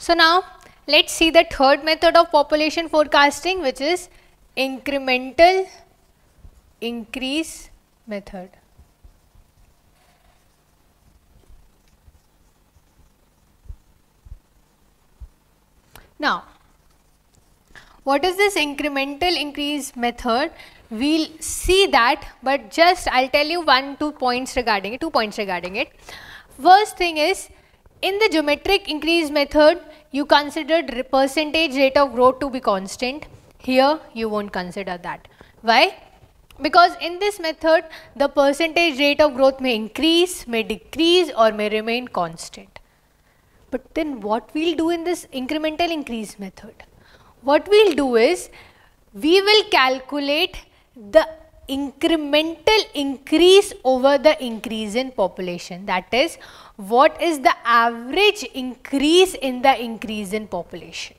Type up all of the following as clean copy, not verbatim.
So now let's see the third method of population forecasting, which is incremental increase method. Now, what is this incremental increase method? We'll see that, but just I'll tell you 2 points regarding it. First thing is, in the geometric increase method, you considered percentage rate of growth to be constant. Here, you won't consider that. Why? Because in this method, the percentage rate of growth may increase, may decrease, or may remain constant. But then what we'll do in this incremental increase method? What we'll do is, we will calculate the incremental increase over the increase in population. That is, what is the average increase in the increase in population?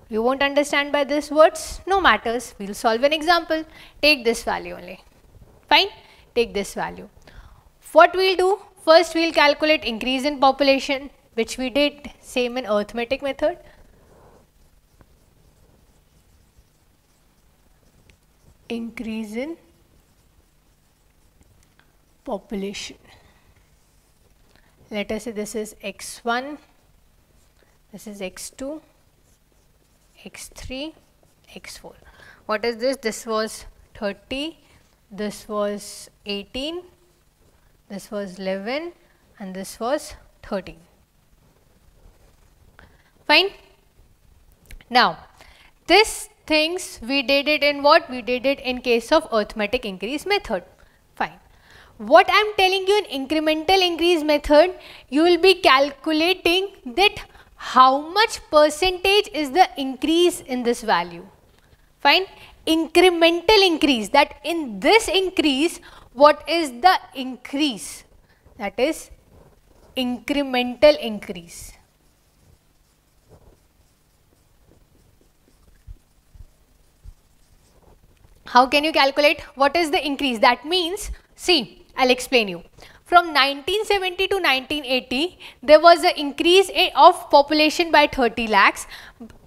You won't understand by these words? No matters. We'll solve an example. Take this value only. Fine? Take this value. What we'll do? First, we'll calculate increase in population, which we did same in arithmetic method. Increase in population. Let us say this is x1, this is x2, x3, x4. What is this? This was 30, this was 18, this was 11, and this was 13. Fine? Now, this things we did it in what? We did it in case of arithmetic increase method. Fine. What I am telling you in incremental increase method, you will be calculating that how much percentage is the increase in this value. Fine. Incremental increase, that in this increase, what is the increase? That is incremental increase. How can you calculate what is the increase? That means, see, I'll explain you. From 1970 to 1980, there was an increase of population by 30 lakhs.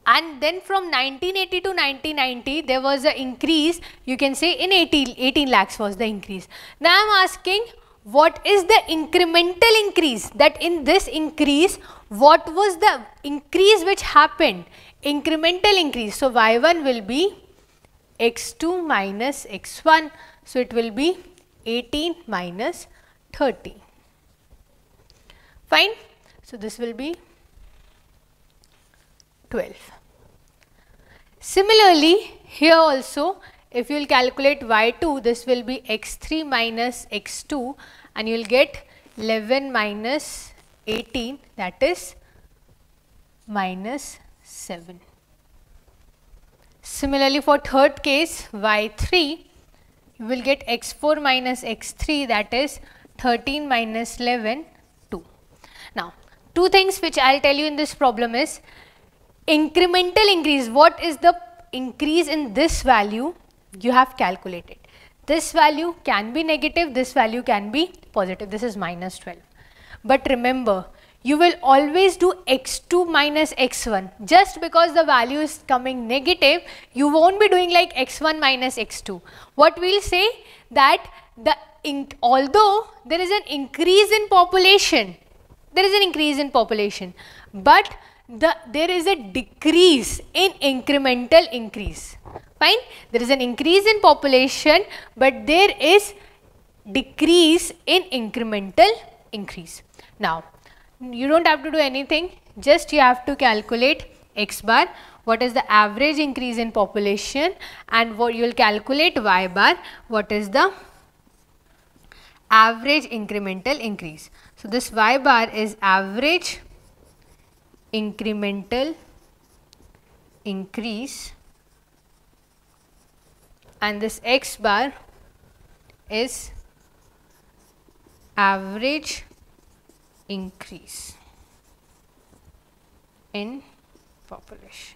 And then from 1980 to 1990, there was an increase, you can say in 18 lakhs was the increase. Now I'm asking, what is the incremental increase? That in this increase, what was the increase which happened? Incremental increase. So y1 will be x2 minus x1, so it will be 18 minus 30. Fine. So this will be 12. Similarly, here also, if you will calculate y2, this will be x3 minus x2, and you will get 11 minus 18, that is minus 7. Similarly, for third case, y3, you will get x4 minus x3, that is 13 minus 11, 2. Now, two things which I will tell you in this problem is, incremental increase, what is the increase in this value you have calculated. This value can be negative, this value can be positive, this is minus 12. But remember, you will always do x2 minus x1. Just because the value is coming negative, you won't be doing like x1 minus x2. What we will say that although there is an increase in population, but there is a decrease in incremental increase. Fine? There is an increase in population, but there is decrease in incremental increase. Now, you don't have to do anything, just you have to calculate x bar, what is the average increase in population, and what you will calculate y bar, what is the average incremental increase. So, this y bar is average incremental increase, and this x bar is average increase in population.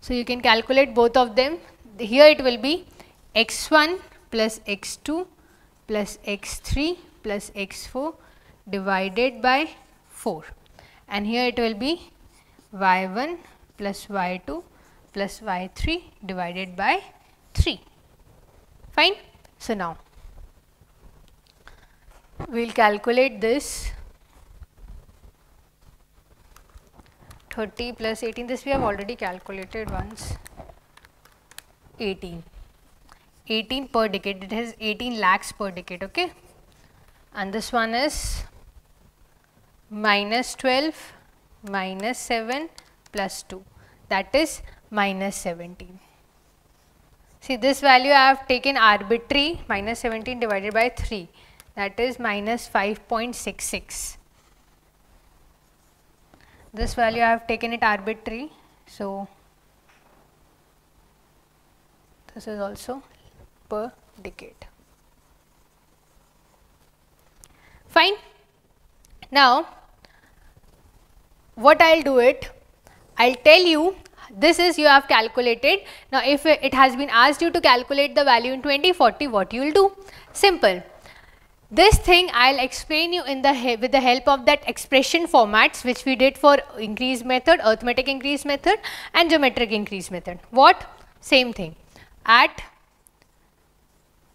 So, you can calculate both of them. Here it will be x1 plus x2 plus x3 plus x4 divided by 4, and here it will be y1 plus y2 plus y3 divided by 3. Fine. So now we will calculate this. 30 plus 18, this we have already calculated once. 18 per decade, it has 18 lakhs per decade, okay. And this one is minus 12 minus 7 plus 2, that is minus 17. See, this value I have taken arbitrary, minus 17 divided by 3, that is minus 5.66. This value I have taken it arbitrary, so this is also per decade. Fine. Now what I will do it, I will tell you, this is you have calculated. Now if it has been asked you to calculate the value in 2040, what you will do? Simple. This thing I will explain you in with the help of that expression formats which we did for increase method, arithmetic increase method and geometric increase method. What? Same thing. At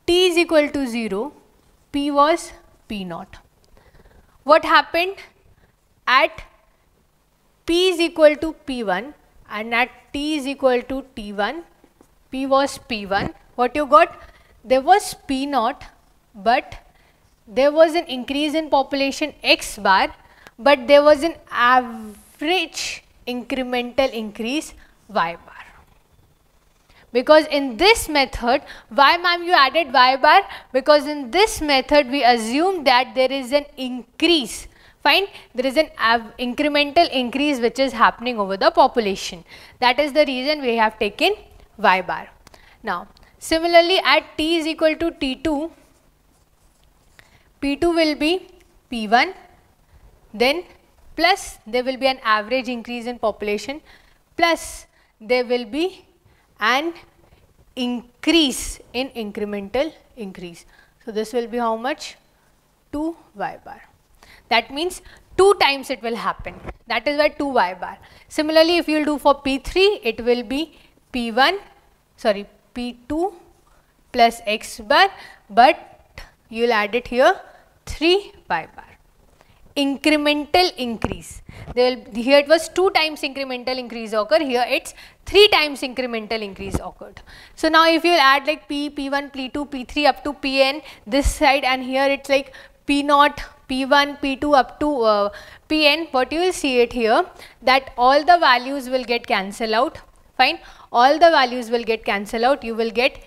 t is equal to 0, p was p naught. What happened? At p is equal to p1 and at t is equal to t1, p was p1. What you got? There was p naught, but there was an increase in population x bar, but there was an average incremental increase y bar. Because in this method, why ma'am you added y bar? Because in this method we assume that there is an increase. Fine, there is an incremental increase which is happening over the population. That is the reason we have taken y bar. Now, similarly at t is equal to t2, P2 will be P1, then plus there will be an average increase in population, plus there will be an increase in incremental increase. So this will be how much? 2 y bar. That means 2 times it will happen. That is why 2 y bar. Similarly, if you will do for P3, it will be P2 plus x bar, but you will add it here 3 y bar. Incremental increase. Here it was 2 times incremental increase occurred, here it's 3 times incremental increase occurred. So now if you add like P, P1, P2, P3 up to Pn this side, and here it's like P0, P1, P2 up to Pn, what you will see it here, that all the values will get cancelled out. Fine, all the values will get cancelled out. You will get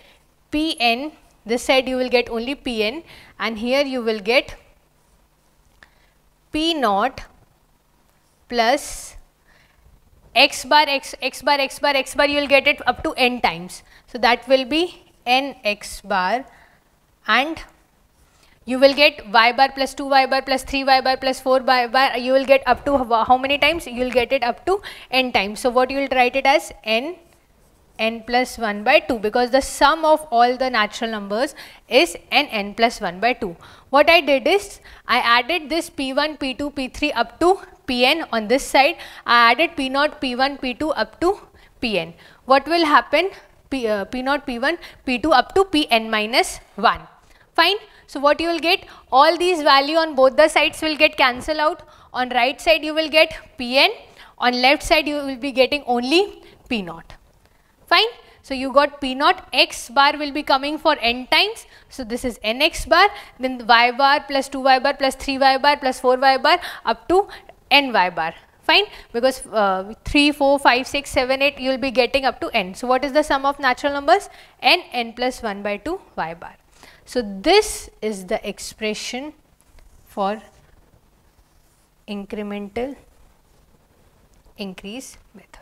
Pn, this side you will get only Pn, and here you will get P0 plus x bar, x bar, x bar, x bar, you will get it up to n times. So that will be n x bar, and you will get y bar plus 2 y bar plus 3 y bar plus 4 y bar, you will get up to how many times? You will get it up to n times. So what you will write it as n plus 1 by 2, because the sum of all the natural numbers is n plus 1 by 2. What I did is, I added this P1, P2, P3 up to Pn on this side. I added P0, P1, P2 up to Pn. What will happen? P0, P1, P2 up to Pn minus 1. Fine. So what you will get? All these value on both the sides will get cancelled out. On right side you will get Pn. On left side you will be getting only P0. Fine. So you got P0, x bar will be coming for n times. So this is nx bar, then y bar plus 2 y bar plus 3 y bar plus 4 y bar up to n y bar. Fine, because 3, 4, 5, 6, 7, 8 you will be getting up to n. So what is the sum of natural numbers? n plus 1 by 2 y bar. So this is the expression for incremental increase method.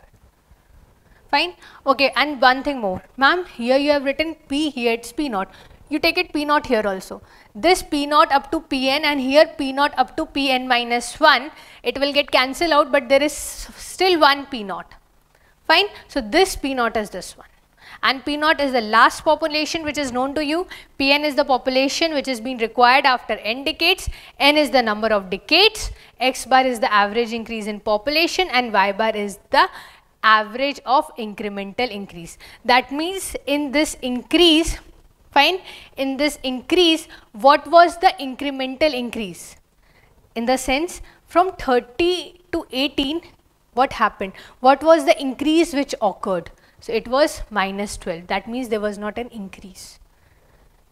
Fine. Okay, and one thing more. Ma'am, here you have written P, here it's P0. You take it P0 here also. This P0 up to Pn and here P0 up to Pn minus 1, it will get cancelled out, but there is still one P0. Fine. So this P0 is this one. and P naught is the last population which is known to you, Pn is the population which is being required after n decades, n is the number of decades, x bar is the average increase in population, and y bar is the average of incremental increase. That means in this increase, fine, in this increase, what was the incremental increase? In the sense, from 30 to 18, what happened? What was the increase which occurred? So it was minus 12. That means there was not an increase.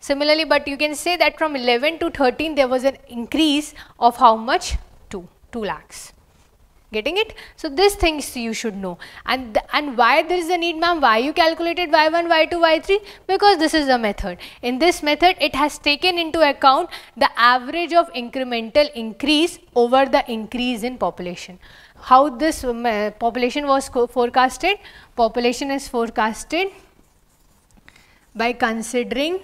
Similarly, but you can say that from 11 to 13, there was an increase of how much? 2 lakhs. Getting it? So these things you should know. And why there is a need, ma'am? Why you calculated y1, y2, y3? Because this is the method. In this method, it has taken into account the average of incremental increase over the increase in population. How this population was forecasted? Population is forecasted by considering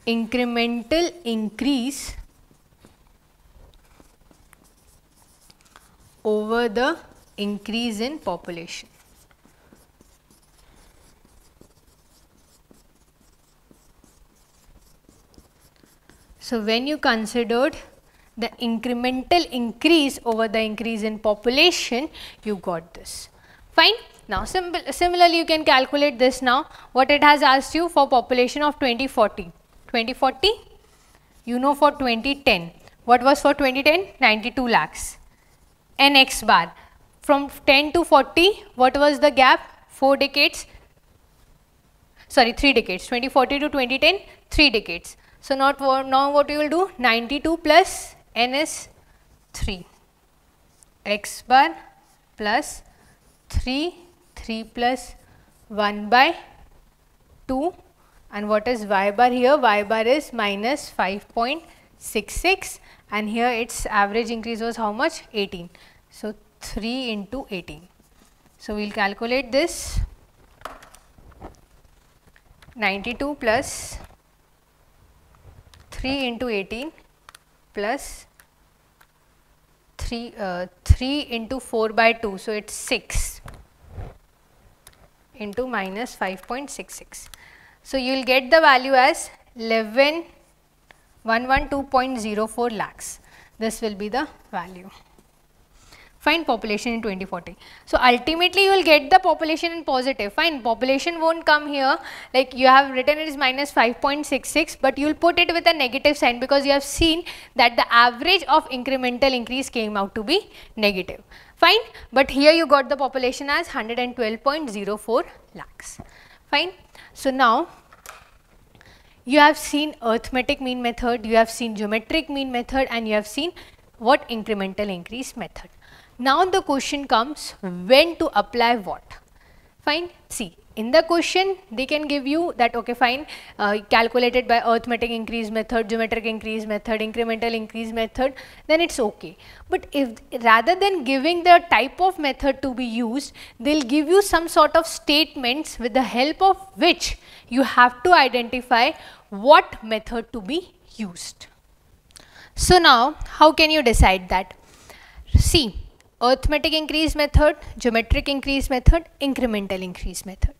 incremental increase over the increase in population. So when you considered the incremental increase over the increase in population, you got this. Fine. Now similarly you can calculate this now. What it has asked you for population of 2040. 2040, you know for 2010. What was for 2010? 92 lakhs. Nx bar. From 10 to 40, what was the gap? 4 decades. Sorry, 3 decades. 2040 to 2010, 3 decades. So now what you will do? 92 plus n is 3. X bar plus 3 plus 1 by 2. And what is y bar here? Y bar is minus 5.66, and here its average increase was how much? 18. So 3 into 18. So we will calculate this. 92 plus 3 into 18 plus 3 into 4 by 2. So it's 6 into minus 5.66. So you will get the value as 112.04 lakhs. This will be the value. Find population in 2040. So ultimately you will get the population in positive. Fine, population won't come here, like you have written it is minus 5.66, but you will put it with a negative sign because you have seen that the average of incremental increase came out to be negative. Fine, but here you got the population as 112.04 lakhs. Fine. So now you have seen arithmetic mean method, you have seen geometric mean method, and you have seen what incremental increase method. Now the question comes, when to apply what? Fine. See, in the question they can give you that, okay fine, calculated by arithmetic increase method, geometric increase method, incremental increase method, then it's okay. But if rather than giving the type of method to be used, they'll give you some sort of statements with the help of which you have to identify what method to be used. So now how can you decide that? See, arithmetic increase method, geometric increase method, incremental increase method.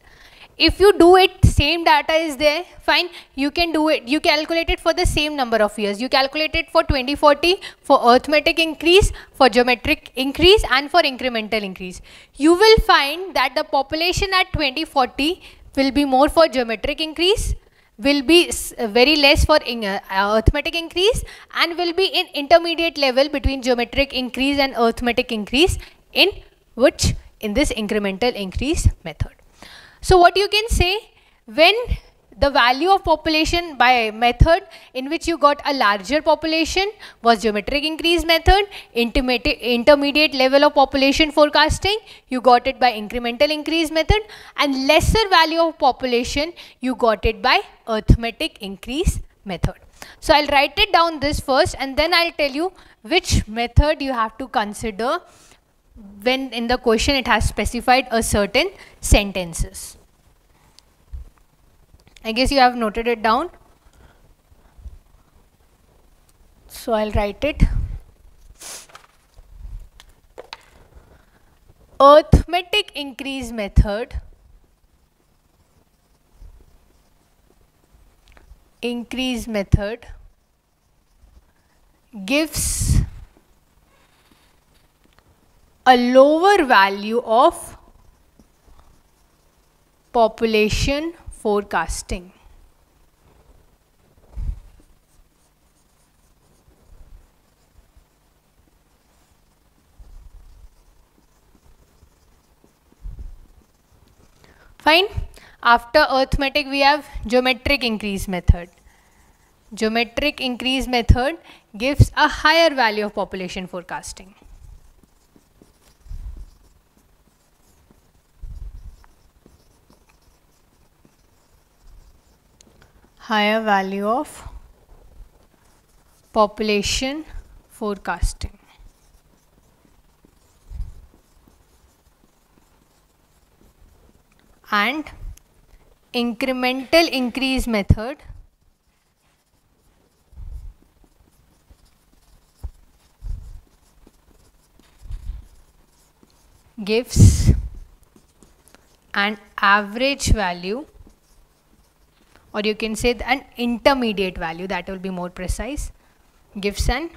If you do it, same data is there, fine, you can do it, you calculate it for the same number of years. You calculate it for 2040 for arithmetic increase, for geometric increase, and for incremental increase. You will find that the population at 2040 will be more for geometric increase, will be very less for arithmetic increase, and will be in intermediate level between geometric increase and arithmetic increase in this incremental increase method. So what you can say, when the value of population by method in which you got a larger population was geometric increase method, intermediate level of population forecasting you got it by incremental increase method, and lesser value of population you got it by arithmetic increase method. So I'll write it down this first, and then I'll tell you which method you have to consider when in the question it has specified a certain sentences. I guess you have noted it down. So I'll write it. arithmetic increase method gives a lower value of population forecasting. Fine. After arithmetic we have geometric increase method. Geometric increase method gives a higher value of population forecasting. Higher value of population forecasting. And incremental increase method gives an average value, or you can say an intermediate value, that will be more precise, gives an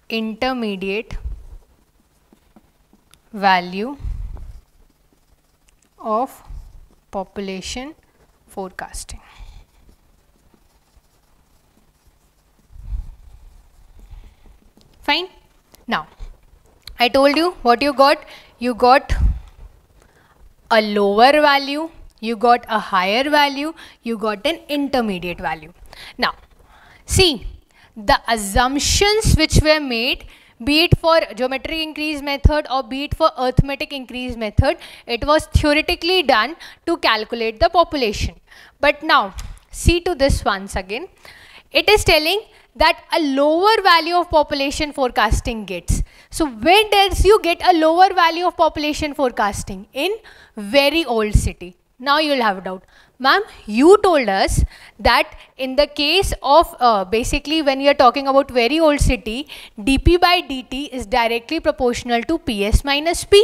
intermediate value of population forecasting. Fine. Now, I told you what you got. You got a lower value, you got a higher value, you got an intermediate value. Now, see, the assumptions which were made, be it for geometric increase method or be it for arithmetic increase method, it was theoretically done to calculate the population. But now, see to this once again. It is telling that a lower value of population forecasting gets. So when does you get a lower value of population forecasting? In very old city. Now you will have a doubt. Ma'am, you told us that in the case of basically when you are talking about very old city, dP by dt is directly proportional to PS minus P.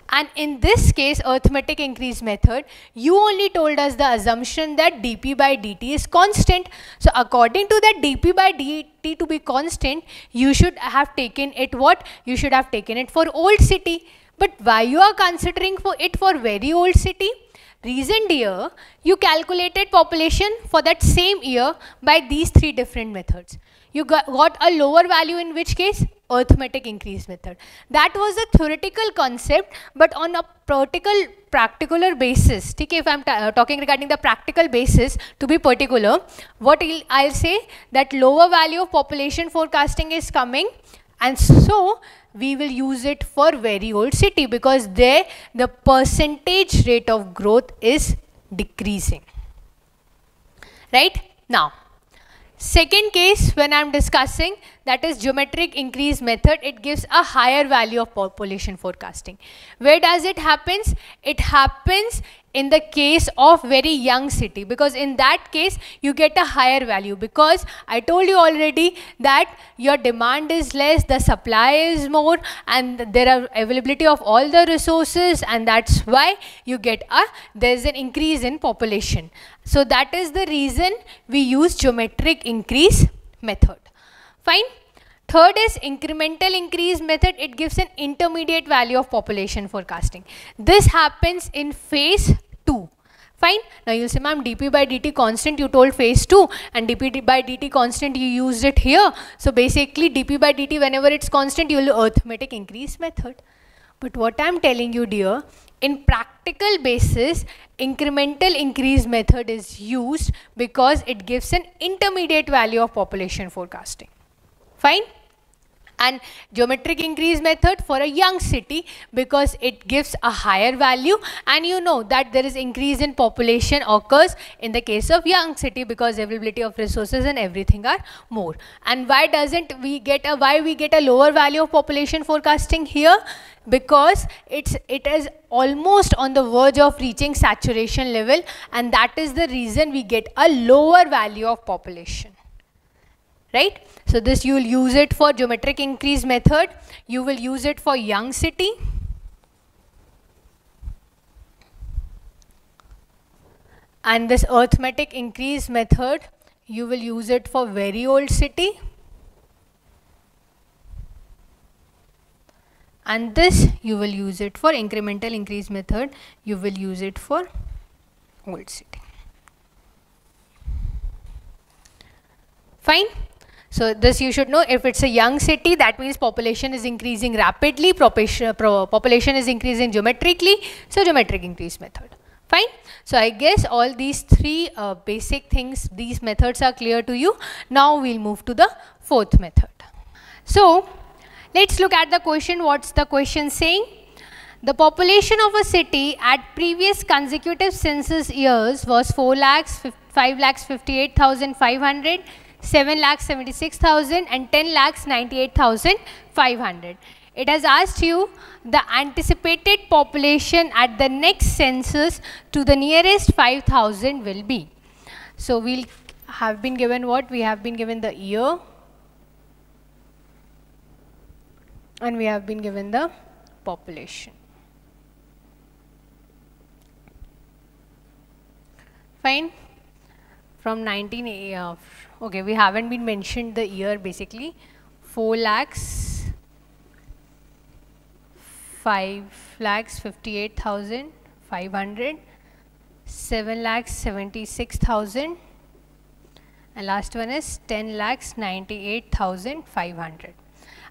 And in this case, arithmetic increase method, you only told us the assumption that dP by dt is constant. So according to that dP by dt to be constant, you should have taken it what? You should have taken it for old city. But why you are considering for it for very old city? Reason dear, you calculated population for that same year by these three different methods. You got a lower value in which case? Arithmetic increase method. That was a theoretical concept, but on a practical basis, okay, if I am talking regarding the practical basis, to be particular, what I'll say that lower value of population forecasting is coming, and so we will use it for very old city because there the percentage rate of growth is decreasing. Right? Now, second case when I am discussing, that is geometric increase method, it gives a higher value of population forecasting. Where does it happens? It happens in the case of very young city, because in that case you get a higher value, because I told you already that your demand is less, the supply is more, and there are availability of all the resources, and that's why you get there's an increase in population. So that is the reason we use geometric increase method. Fine. Third is incremental increase method. It gives an intermediate value of population forecasting. This happens in phase 2. Fine. Now you say, ma'am, dP by dt constant you told phase 2, and dP by dt constant you used it here. So basically dP by dt whenever it's constant you will arithmetic increase method. But what I am telling you dear, in practical basis, incremental increase method is used because it gives an intermediate value of population forecasting. Fine. And geometric increase method for a young city because it gives a higher value, and you know that there is increase in population occurs in the case of young city because availability of resources and everything are more. And why doesn't we get a lower value of population forecasting here? Because it is almost on the verge of reaching saturation level, and that is the reason we get a lower value of population. right? So this you will use it for geometric increase method. You will use it for young city. And this arithmetic increase method, you will use it for very old city. And this you will use it for incremental increase method. You will use it for old city. Fine. So this you should know. If it's a young city, that means population is increasing rapidly, population is increasing geometrically, so geometric increase method. Fine. So I guess all these three basic things, these methods are clear to you. Now we'll move to the fourth method. So let's look at the question. What's the question saying? The population of a city at previous consecutive census years was 4 lakhs, 5 lakhs 58,500, 7 lakhs 76,000 and 10 lakhs 98,500. It has asked you the anticipated population at the next census to the nearest 5,000 will be. So we'll have been given what? We have been given the year and we have been given the population. Fine. From 19, okay, we haven't been mentioned the year basically. 4 lakhs, 5 lakhs 58,500, 7 lakhs 76,000 and last one is 10 lakhs 98,500.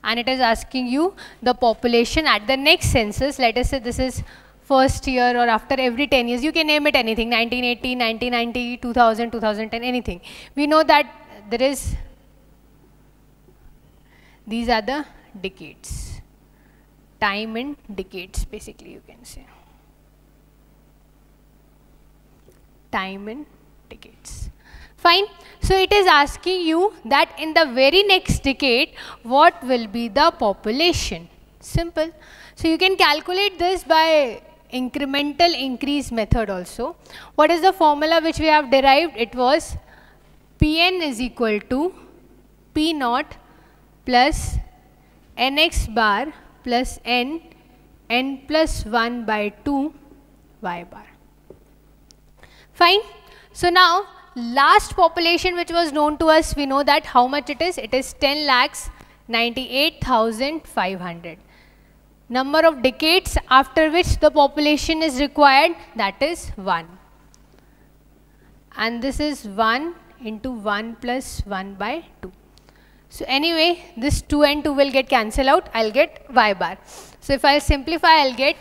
And it is asking you the population at the next census. Let us say this is first year or after every 10 years. You can name it anything, 1980, 1990, 2000, 2010, anything. We know that there is, these are the decades. Time in decades basically you can say. Time in decades. Fine. So it is asking you that in the very next decade, what will be the population? Simple. So you can calculate this by incremental increase method also. What is the formula which we have derived? It was Pn is equal to P naught plus Nx bar plus N plus 1 by 2 y bar. Fine. So now last population which was known to us, we know that how much it is. It is 10 lakhs 98,500. Number of decades after which the population is required, that is 1. And this is 1 into 1 plus 1 by 2. So anyway, this 2 and 2 will get cancelled out. I'll get y bar. So if I simplify, I'll get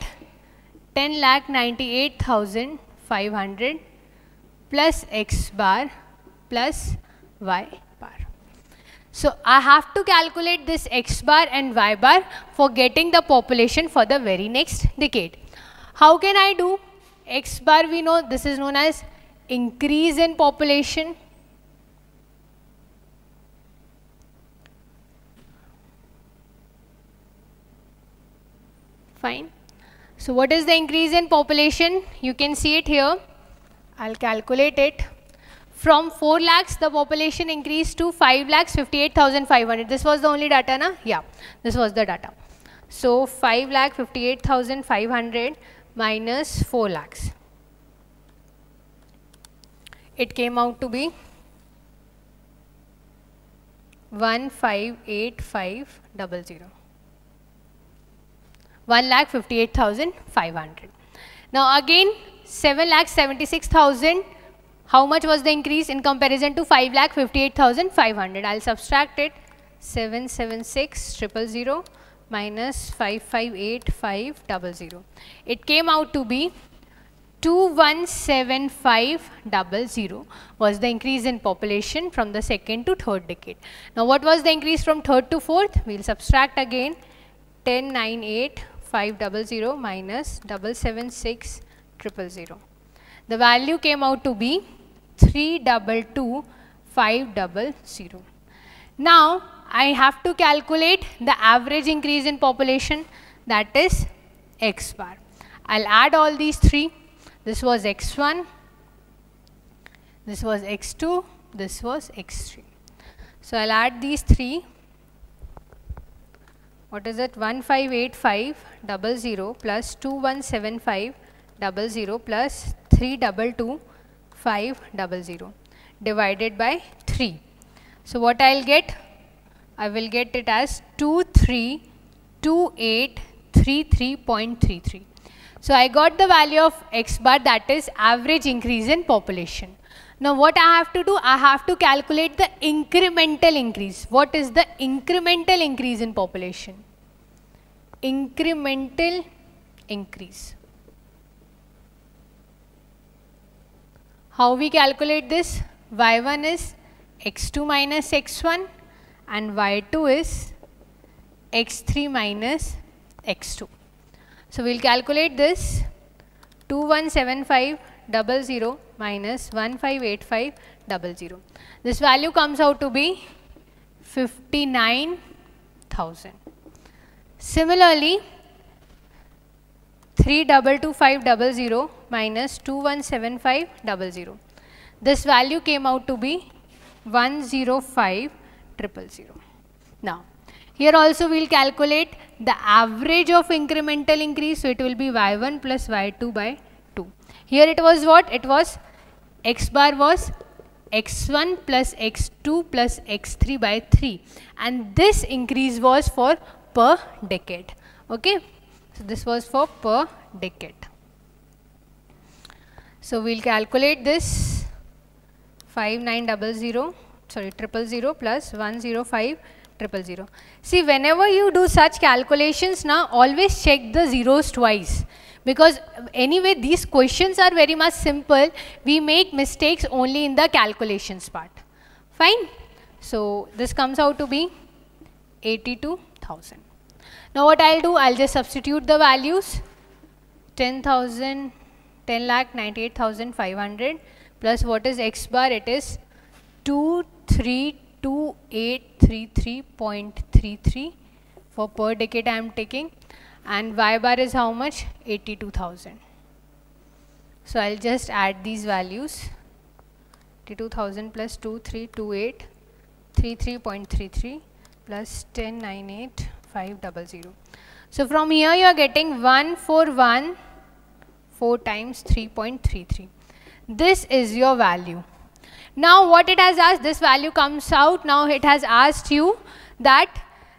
10,98,500 plus x bar plus y bar. So I have to calculate this x bar and y bar for getting the population for the very next decade. How can I do? X bar, we know this is known as increase in population. Fine. So what is the increase in population? You can see it here. I'll calculate it. From 4 lakhs, the population increased to 5 lakhs 58,500. This was the only data, na? Yeah, this was the data. So 5 lakh 58,500 minus 4 lakhs. It came out to be 1,585,000. 1,58,500. Now again 7,76,000. How much was the increase in comparison to 5,58,500? I'll subtract it. 776,000 minus 558,500. It came out to be 2175,000 was the increase in population from the second to third decade. Now what was the increase from third to fourth? We'll subtract again. 1098,500 minus 776,000. The value came out to be 322,500. Now I have to calculate the average increase in population, that is x bar. I'll add all these three. This was x1, this was x2, this was x3. So I'll add these three. What is it? 158500 plus 217500 plus 322500 divided by 3. So what I'll get? I will get it as 232833.33. So I got the value of x bar, that is average increase in population. Now what I have to do? I have to calculate the incremental increase. What is the incremental increase in population? Incremental increase. How we calculate this? Y1 is x2 minus x1 and y2 is x3 minus x2. So we'll calculate this. 217500 minus 158500. This value comes out to be 59,000. Similarly, 322500 minus 217500. This value came out to be 105,000. Now, here also we will calculate the average of incremental increase. So it will be y1 plus y2 by 2. Here it was what? It was x bar was x1 plus x2 plus x3 by 3. And this increase was for per decade. Okay. So this was for per decade. So we will calculate this 000 plus 105,000. See, whenever you do such calculations now, always check the zeros twice, because anyway these questions are very much simple. We make mistakes only in the calculations part. Fine. So this comes out to be 82,000. Now what I'll do? I'll just substitute the values. 10,98,500 plus what is x bar? It is 232833.33 for per decade I am taking, and y bar is how much? 82,000. So I'll just add these values. 82,000 plus 232833.33 plus 10,98,500. So from here you are getting 1414 times 3.33. This is your value. Now what it has asked, this value comes out. Now it has asked you that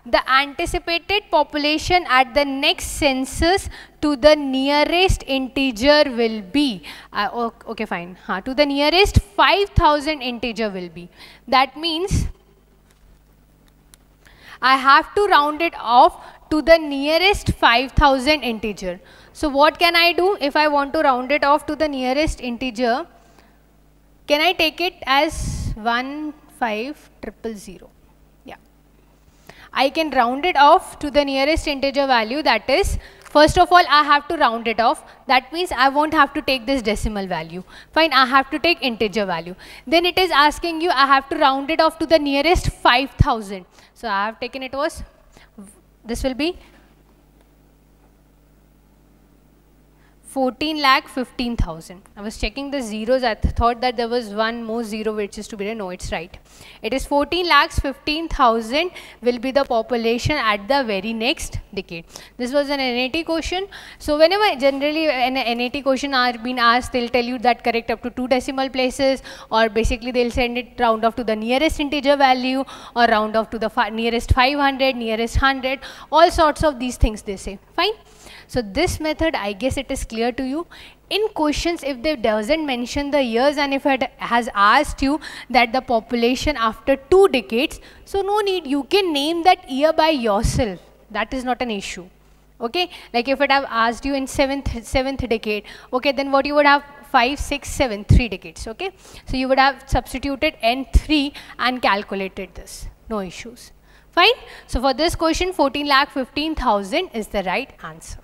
the anticipated population at the next census to the nearest integer will be, okay fine, to the nearest 5,000 integer will be. That means I have to round it off to the nearest 5,000 integer. So what can I do if I want to round it off to the nearest integer? Can I take it as 15,000? Yeah. I can round it off to the nearest integer value, that is, first of all I have to round it off. That means I won't have to take this decimal value. Fine, I have to take integer value. Then it is asking you, I have to round it off to the nearest 5,000. So I have taken it was, this will be 14,15,000. I was checking the zeros. I thought that there was one more zero which is to be there. No, it's right. It is 14,15,000 will be the population at the very next decade. This was an NAT question. So whenever generally an NAT question are being asked, they'll tell you that correct up to 2 decimal places, or basically they'll send it round off to the nearest integer value, or round off to the nearest 500, nearest 100, all sorts of these things they say. Fine. So this method, I guess it is clear to you. In questions, if they doesn't mention the years and if it has asked you that the population after 2 decades, so no need, you can name that year by yourself. That is not an issue. Okay, like if it have asked you in seventh decade, okay, then what you would have 5, 6, 7, 3 decades. Okay, so you would have substituted N3 and calculated this. No issues. Fine. So for this question, 14,15,000 is the right answer.